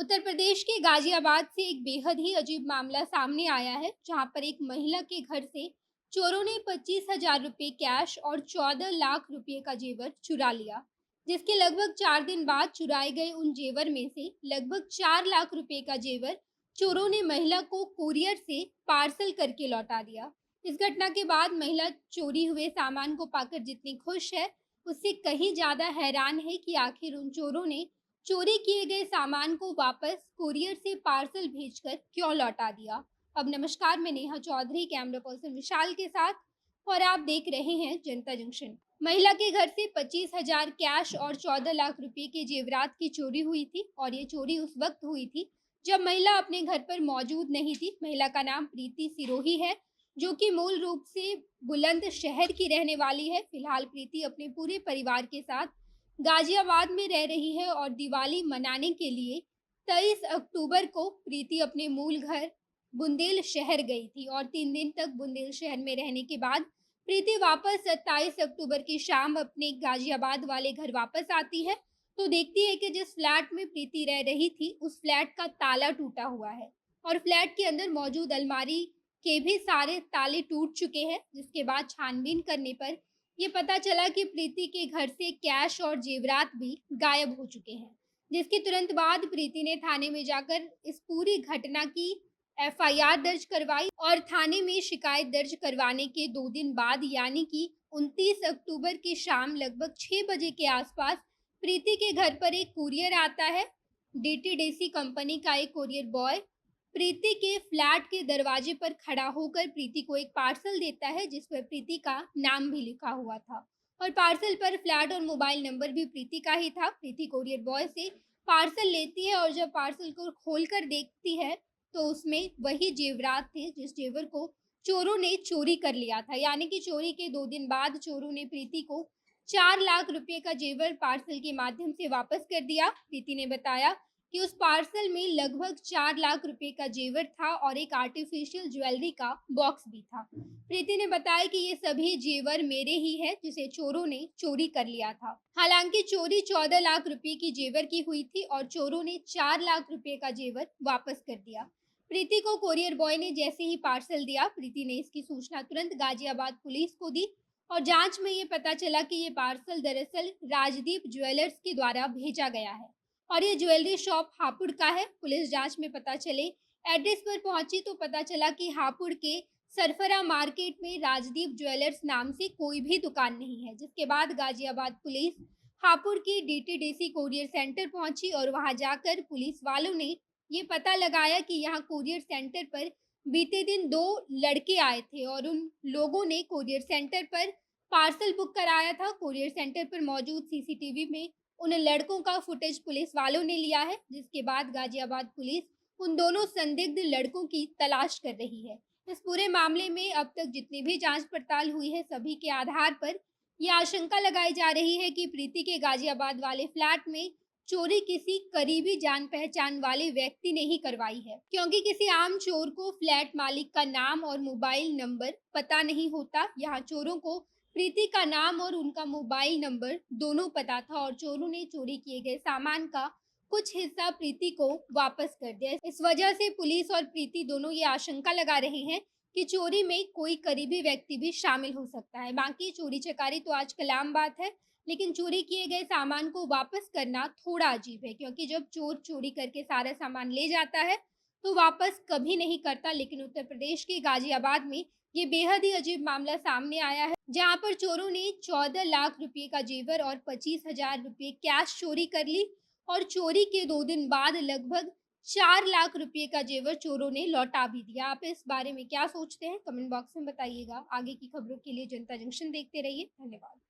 उत्तर प्रदेश के गाजियाबाद से एक बेहद ही अजीब मामला सामने आया है, जहां पर एक महिला के घर से चोरों ने 25,000 रुपए कैश और 14 लाख रुपए का जेवर चुरा लिया। जिसके लगभग 4 दिन बाद चुराए गए उन जेवर में से लगभग 4 लाख रुपए का जेवर चोरों ने महिला को कुरियर से पार्सल करके लौटा दिया। इस घटना के बाद महिला चोरी हुए सामान को पाकर जितनी खुश है, उससे कहीं ज्यादा हैरान है कि आखिर उन चोरों ने चोरी किए गए सामान को वापस कुरियर से पार्सल भेजकर क्यों लौटा दिया। अब नमस्कार, मैं नेहा चौधरी कैमरा पर्सन विशाल के साथ और आप देख रहे हैं जनता जंक्शन। महिला के घर से 25,000 कैश और 14 लाख रुपए के जेवरात की चोरी हुई थी और ये चोरी उस वक्त हुई थी जब महिला अपने घर पर मौजूद नहीं थी। महिला का नाम प्रीति सिरोही है, जो कि मूल रूप से बुलंद शहर की रहने वाली है। फिलहाल प्रीति अपने पूरे परिवार के साथ गाजियाबाद में रह रही है और दिवाली मनाने के लिए 23 अक्टूबर को प्रीति अपने मूल घर बुंदेल शहर गई थी और 3 दिन तक बुंदेल शहर में रहने के बाद प्रीति वापस 27 अक्टूबर की शाम अपने गाजियाबाद वाले घर वापस आती है, तो देखती है कि जिस फ्लैट में प्रीति रह रही थी उस फ्लैट का ताला टूटा हुआ है और फ्लैट के अंदर मौजूद अलमारी के भी सारे ताले टूट चुके हैं। जिसके बाद छानबीन करने पर ये पता चला कि प्रीति के घर से कैश और जेवरात भी गायब हो चुके हैं। जिसके तुरंत बाद प्रीति ने थाने में जाकर इस पूरी घटना की एफआईआर दर्ज करवाई और थाने में शिकायत दर्ज करवाने के 2 दिन बाद यानी कि 29 अक्टूबर की शाम लगभग 6 बजे के आसपास प्रीति के घर पर एक कुरियर आता है। डीटीडीसी कंपनी का एक कुरियर बॉय प्रीति के फ्लैट के दरवाजे पर खड़ा होकर प्रीति को एक पार्सल देता है, जिस पर प्रीति का नाम भी लिखा हुआ था और पार्सल पर फ्लैट और मोबाइल नंबर भी प्रीति का ही था। प्रीति कुरियर बॉय से पार्सल लेती है और जब पार्सल को खोलकर देखती है तो उसमें वही जेवरात थे जिस जेवर को चोरों ने चोरी कर लिया था। यानी कि चोरी के 2 दिन बाद चोरों ने प्रीति को 4 लाख रुपए का जेवर पार्सल के माध्यम से वापस कर दिया। प्रीति ने बताया कि उस पार्सल में लगभग 4 लाख रुपए का जेवर था और एक आर्टिफिशियल ज्वेलरी का बॉक्स भी था। प्रीति ने बताया कि ये सभी जेवर मेरे ही है, जिसे चोरों ने चोरी कर लिया था। हालांकि चोरी 14 लाख रुपए की जेवर की हुई थी और चोरों ने 4 लाख रुपए का जेवर वापस कर दिया। प्रीति को कोरियर बॉय ने जैसे ही पार्सल दिया, प्रीति ने इसकी सूचना तुरंत गाजियाबाद पुलिस को दी और जांच में ये पता चला कि ये पार्सल दरअसल राजदीप ज्वेलर्स के द्वारा भेजा गया है और ये ज्वेलरी शॉप हापुड़ का है। पुलिस जांच में पता चले एड्रेस पर पहुंची तो पता चला कि हापुड़ के सरफरा मार्केट में राजदीप ज्वेलर्स नाम से कोई भी दुकान नहीं है। जिसके बाद गाजियाबाद पुलिस हापुड़ की डीटीडीसी कोरियर सेंटर पहुंची और वहां जाकर पुलिस वालों ने ये पता लगाया कि यहाँ कोरियर सेंटर पर बीते दिन 2 लड़के आए थे और उन लोगों ने कोरियर सेंटर पर पार्सल बुक कराया था। कोरियर सेंटर पर मौजूद सीसीटीवी में उन लड़कों का फुटेज पुलिस वालों ने लिया है। जिसके बाद गाजियाबाद पुलिस उन दोनों संदिग्ध लड़कों की तलाश कर रही है। इस पूरे मामले में अब तक जितनी भी जांच पड़ताल हुई है, सभी के आधार पर यह आशंका लगाई जा रही है कि प्रीति के गाजियाबाद वाले फ्लैट में चोरी किसी करीबी जान पहचान वाले व्यक्ति ने ही करवाई है, क्योंकि किसी आम चोर को फ्लैट मालिक का नाम और मोबाइल नंबर पता नहीं होता। यहाँ चोरों को प्रीति का नाम और उनका मोबाइल नंबर दोनों पता था और चोरों ने चोरी किए गए सामान का कुछ हिस्सा प्रीति को वापस कर दिया। इस वजह से पुलिस और प्रीति दोनों ये आशंका लगा रहे हैं कि चोरी में कोई करीबी व्यक्ति भी शामिल हो सकता है। बाकी चोरी चकारी तो आजकल आम बात है, लेकिन चोरी किए गए सामान को वापस करना थोड़ा अजीब है, क्योंकि जब चोर चोरी करके सारा सामान ले जाता है तो वापस कभी नहीं करता। लेकिन उत्तर प्रदेश के गाजियाबाद में ये बेहद ही अजीब मामला सामने आया है, जहां पर चोरों ने 14 लाख रुपए का जेवर और 25,000 रुपए कैश चोरी कर ली और चोरी के 2 दिन बाद लगभग 4 लाख रुपए का जेवर चोरों ने लौटा भी दिया। आप इस बारे में क्या सोचते हैं, कमेंट बॉक्स में बताइएगा। आगे की खबरों के लिए जनता जंक्शन देखते रहिए। धन्यवाद।